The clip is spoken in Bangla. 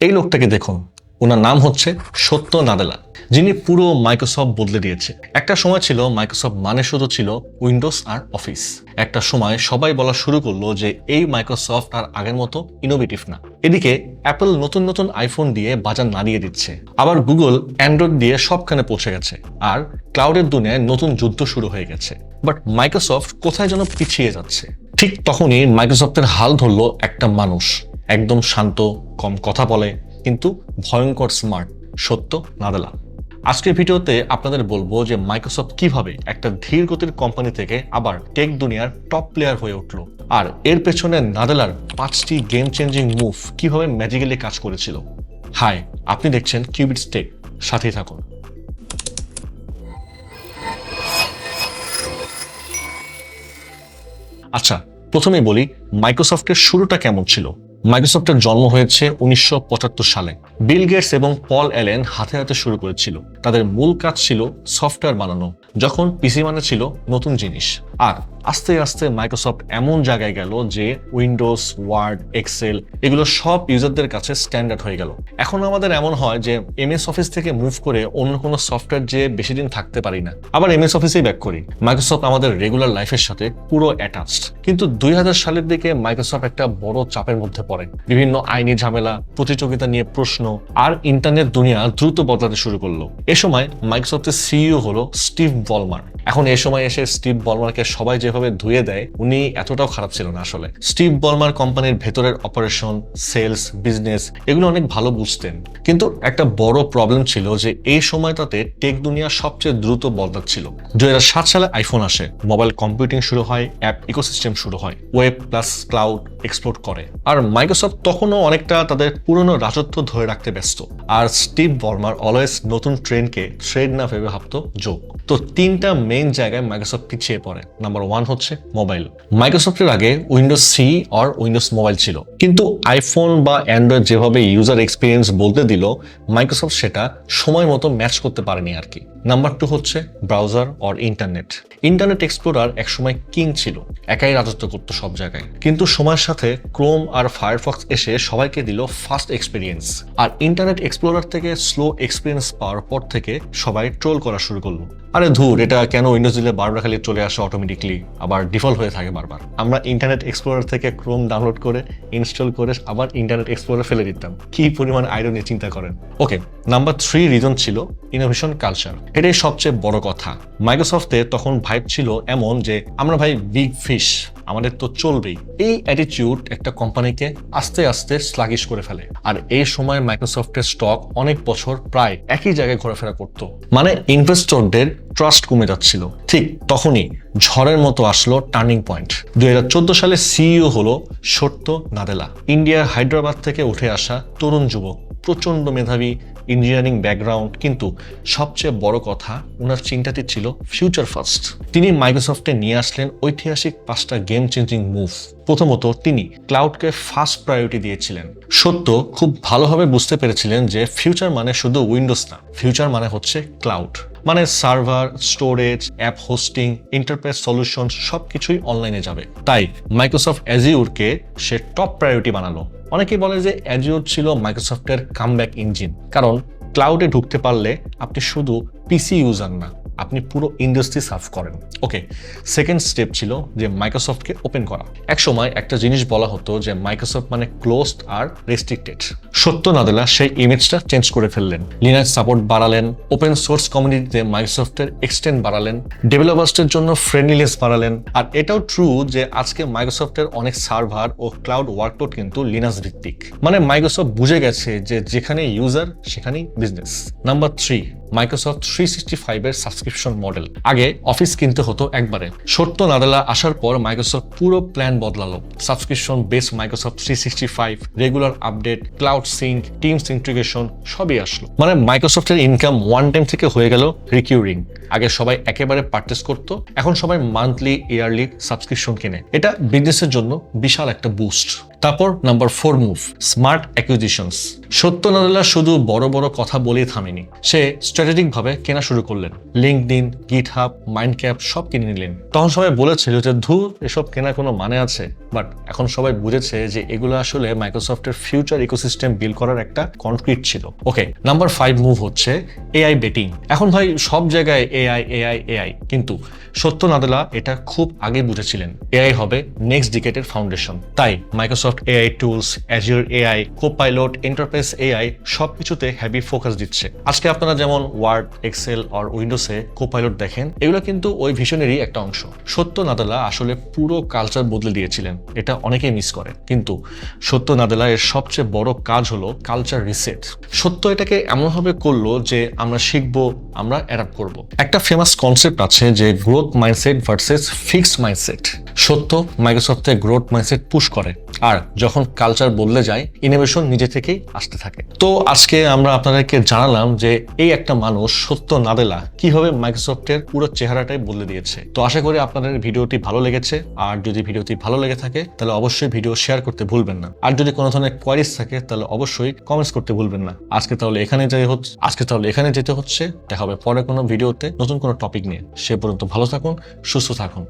এই লোকটাকে দেখুন, ওনার নাম হচ্ছে সত্য নাদেলা, যিনি পুরো মাইক্রোসফট বদলে দিয়েছে। একটা সময় ছিল মাইক্রোসফট মানে শুধু ছিল উইন্ডোজ আর অফিস। একটা সময় সবাই বলা শুরু করলো যে এই মাইক্রোসফট আর আগের মতো ইনোভেটিভ না। এদিকে অ্যাপল নতুন নতুন আইফোন দিয়ে বাজার নাড়িয়ে দিচ্ছে, আবার গুগল অ্যান্ড্রয়েড দিয়ে সবখানে পৌঁছে গেছে, আর ক্লাউডের দুনিয়ায় নতুন যুদ্ধ শুরু হয়ে গেছে। বাট মাইক্রোসফট কোথায় যেন পিছিয়ে যাচ্ছে। ঠিক তখনই মাইক্রোসফটের হাল ধরলো একটা মানুষ, একদম শান্ত, কম কথা বলে, কিন্তু ভয়ঙ্কর স্মার্ট, সত্য নাদেলা। আজকের ভিডিওতে আপনাদের বলবো যে মাইক্রোসফট কিভাবে একটা ধীর গতির কোম্পানি থেকে আবার টেক দুনিয়ার টপ প্লেয়ার হয়ে উঠলো, আর এর পেছনে নাদেলার 5টি গেম চেঞ্জিং মুভ কিভাবে ম্যাজিক্যালি কাজ করেছিল। হাই, আপনি দেখছেন কিউবিটস টেক, সাথেই থাকুন। আচ্ছা, প্রথমেই বলি মাইক্রোসফটের শুরুটা কেমন ছিল। মাইক্রোসফটের জন্ম হয়েছে 1975 সালে। বিল গেটস এবং পল অ্যালেন হাতে হাতে শুরু করেছিল। তাদের মূল কাজ ছিল সফটওয়্যার বানানো, যখন পিসি মানে ছিল নতুন জিনিস। আর আস্তে আস্তে মাইক্রোসফট এমন জায়গায় গেল যে উইন্ডোজ, ওয়ার্ড, এক্সেল এগুলো সব ইউজারদের কাছে স্ট্যান্ডার্ড হয়ে গেল। এখন আমাদের এমন হয় যে এমএস অফিস থেকে মুভ করে অন্য কোনো সফটওয়্যার যে বেশি দিন থাকতে পারি না, আবার এমএস অফিসেই ব্যাক করি। মাইক্রোসফট আমাদের রেগুলার লাইফের সাথে পুরো অ্যাটাচড। কিন্তু 2000 সালের দিকে মাইক্রোসফট একটা বড় চাপের মধ্যে পড়ে। বিভিন্ন আইনি ঝামেলা, প্রতিযোগিতা নিয়ে প্রশ্ন, আর ইন্টারনেট দুনিয়া দ্রুত বদলাতে শুরু করলো। এ সময় মাইক্রোসফটের সিইও হলো স্টিভ বলমার। এখন এই সময় এসে স্টিভ বলমারকে সবাই যেভাবে ধুয়ে দেয়, উনি এতটাও খারাপ ছিল না আসলে। স্টিভ বলমার কোম্পানির ভেতরের অপারেশন, সেলস, বিজনেস এগুলো অনেক ভালো বুঝতেন। কিন্তু একটা বড় প্রবলেম ছিল যে এই সময়টাতে টেক দুনিয়া সবচেয়ে দ্রুত বদলাচ্ছিল। 2007 সালে আইফোন আসে, মোবাইল কম্পিউটিং শুরু হয়, অ্যাপ ইকোসিস্টেম শুরু হয়, ওয়েব প্লাস ক্লাউড এক্সপ্লোর করে। আর মাইক্রোসফট তখনও অনেকটা তাদের পুরনো রাজত্ব ধরে রাখতে ব্যস্ত। আর স্টিভ বলমার অলওয়েজ নতুন ট্রেন্ডকে থ্রেড না ভেবে ভাবতো যোগ। তো তিনটা মেইন জায়গায় মাইক্রোসফট পিছিয়ে পড়ে। নাম্বার 1 হচ্ছে মোবাইল। মাইক্রোসফটের আগে উইন্ডোজ সি আর উইন্ডোজ মোবাইল ছিল, কিন্তু আইফোন বা অ্যান্ড্রয়েড যেভাবে ইউজার এক্সপিরিয়েন্স বলতে দিল, মাইক্রোসফট সেটা সময় মতো ম্যাচ করতে পারেনি আর কি। নাম্বার 2 হচ্ছে ব্রাউজার আর ইন্টারনেট। ইন্টারনেট এক্সপ্লোরার একসময় কিং ছিল, একাই রাজত্ব করতো সব জায়গায়। কিন্তু সময়ের সাথে ক্রোম আর ফায়ারফক্স এসে সবাইকে দিল ফাস্ট এক্সপিরিয়েন্স। আর ইন্টারনেট এক্সপ্লোরার থেকে স্লো এক্সপিরিয়েন্স পাওয়ার পর থেকে সবাই ট্রোল করা শুরু করলো। আরে ধুর, এটা কেন উইন্ডোজ দিলে বারবার খালি চলে আসে অটোমেটিকলি, আবার ডিফল্ট হয়ে থাকে বারবার। আমরা ইন্টারনেট এক্সপ্লোরার থেকে ক্রোম ডাউনলোড করে ইনস্টল করে আবার ইন্টারনেট এক্সপ্লোরার ফেলে দিতাম। কি পরিমাণ আইরনি, চিন্তা করেন। ওকে, নাম্বার 3 রিজন ছিল ইনোভেশন কালচার। এটাই সবচেয়ে বড় কথা। মাইক্রোসফটে তখন ভাইব ছিল এমন যে আমরা ভাই বিগ ফিশ, আমাদের তো চলবেই। এই অ্যাটিটিউড একটা কোম্পানিকে আস্তে আস্তে স্লাগিশ করে ফেলে। আর এই সময় মাইক্রোসফটের স্টক অনেক বছর প্রায় একই জায়গায় ঘোরাফেরা করতো, মানে ইনভেস্টরদের ট্রাস্ট কমে যাচ্ছিল। ঠিক তখনই ঝড়ের মতো আসলো টার্নিং পয়েন্ট। 2014 সালে সিইও হলো সত্য নাদেলা। ইন্ডিয়ার হায়দ্রাবাদ থেকে উঠে আসা তরুণ যুবক, প্রচন্ড মেধাবী, ইঞ্জিনিয়ারিং ব্যাকগ্রাউন্ড, কিন্তু সবচেয়ে বড় কথা ওনার চিন্তাটি ছিল ফিউচার ফার্স্ট। তিনি মাইক্রোসফটে নিয়ে আসলেন ঐতিহাসিক 5টা গেম চেঞ্জিং মুভ। প্রথমত, তিনি ক্লাউডকে ফার্স্ট প্রায়োরিটি দিয়েছিলেন। সত্য খুব ভালোভাবে বুঝতে পেরেছিলেন যে ফিউচার মানে শুধু উইন্ডোজ না, ফিউচার মানে হচ্ছে ক্লাউড, মানে server, storage, app hosting, enterprise solution সবকিছুই অনলাইনে যাবে। তাই মাইক্রোসফট অ্যাজিউরকে সে টপ প্রায়োরিটি বানালো। অনেকেই বলে যে অ্যাজিউর ছিল মাইক্রোসফটের কামব্যাক ইঞ্জিন, কারণ ক্লাউডে ঢুকতে পারলে আপনি শুধু পিসি ইউজার না, আপনি পুরো ইন্ডাস্ট্রি সার্ভ করেন। ওকে, সেকেন্ড স্টেপ ছিল যে মাইক্রোসফটকে ওপেন করা। এক সময় একটা জিনিস বলা হতো যে মাইক্রোসফট মানে ক্লোজড আর রেস্ট্রিক্টেড। সত্য নাদেলা সেই ইমেজটা চেঞ্জ করে ফেললেন। লিনাক্স সাপোর্ট বাড়ালেন, ওপেন সোর্স কমিউনিটিতে মাইক্রোসফটের এক্সটেন্ড বাড়ালেন, ডেভেলপারসদের জন্য ফ্রেন্ডলিনেস বাড়ালেন। আর এটাও ট্রু যে আজকে মাইক্রোসফটের অনেক সার্ভার ও ক্লাউড ওয়ার্কলোড কিন্তু লিনাক্স ভিত্তিক। মানে মাইক্রোসফট বুঝে গেছে যে যেখানে ইউজার সেখানেই বিজনেস। নাম্বার 3, মাইক্রোসফট 365 এর সাবস্ক্রিপশন মডেল। আগে অফিস কিনতে হতো একবারে। সত্য নাদেলা আসার পর মাইক্রোসফট পুরো প্ল্যান বদলালো। Subscription base Microsoft 365, regular update, cloud sync, Teams integration সবই আসলো। মানে মাইক্রোসফটের ইনকাম ওয়ান টাইম থেকে হয়ে গেল রিকিউরিং। আগে সবাই একেবারে পারচেস করতো, এখন সবাই মান্থলি, ইয়ারলি সাবস্ক্রিপশন কিনে। এটা বিজনেসের জন্য বিশাল একটা বুস্ট। তারপর নাম্বার 4 মুভ, স্মার্ট অ্যাকুইজিশনস। সত্য নাদেলা শুধু বড় বড় কথা বলেই থামেনি, সে স্ট্র্যাটেজিক ভাবে কেনা শুরু করলেন। লিঙ্কডইন, গিটহাব, মাইন্ডক্যাপ সব কিনে নিলেন। তখন সবাই বলেছিল যে ধুর, এসব কেনার কোনো মানে আছে, বাট এখন সবাই বুঝেছে যে এগুলো আসলে মাইক্রোসফটের ফিউচার ইকোসিস্টেম বিল্ড করার একটা কনক্রিট ছিল। ওকে, নাম্বার 5 মুভ হচ্ছে এআই বেটিং। এখন ভাই সব জায়গায় এআই এআই এআই, কিন্তু সত্য নাদেলা এটা খুব আগে বুঝেছিলেন এআই হবে নেক্সট ডিকেডের ফাউন্ডেশন। তাই Microsoft AI tools, Azure AI, copilot, enterprise AI সবকিছুতে হেভি ফোকাস দিচ্ছে। আজকে আপনারা যেমন ওয়ার্ড, এক্সেল আর উইন্ডোজে কোপাইলট দেখেন, এগুলো কিন্তু ওই ভিশনেরই একটা অংশ। সত্য নাদেলা আসলে পুরো কালচার বদলে দিয়েছিলেন, এটা অনেকেই মিস করে। কিন্তু সত্য নাদেলা এর সবচেয়ে বড় কাজ হলো কালচার রিসেট। সত্য এটাকে এমনভাবে করলো যে আমরা শিখবো, আমরা অ্যাডাপ্ট করব। একটা ফেমাস কনসেপ্ট আছে যে growth mindset versus fixed mindset. সত্য মাইক্রোসফটে গ্রোথ মাইন্ডসেট পুশ করে, আর যখন কালচার বদলে যায় ইনোভেশন নিজে থেকেই আসতে থাকে। তো আজকে আমরা আপনাদেরকে জানালাম যে এই একটা মানুষ সত্য নাদেলা কিভাবে মাইক্রোসফটের পুরো চেহারাটাই বদলে দিয়েছে। তো আশা করি আপনাদের ভিডিওটি ভালো লেগেছে, আর যদি ভিডিওটি ভালো লেগে থাকে তাহলে অবশ্যই ভিডিও শেয়ার করতে ভুলবেন না। আর যদি কোনো ধরনের কোয়ারিজ থাকে তাহলে অবশ্যই কমেন্টস করতে ভুলবেন না। আজকে তাহলে এখানে যেতে হচ্ছে। দেখা হবে পরে কোনো ভিডিওতে নতুন কোনো টপিক নিয়ে। সে পর্যন্ত ভালো থাকুন, সুস্থ থাকুন।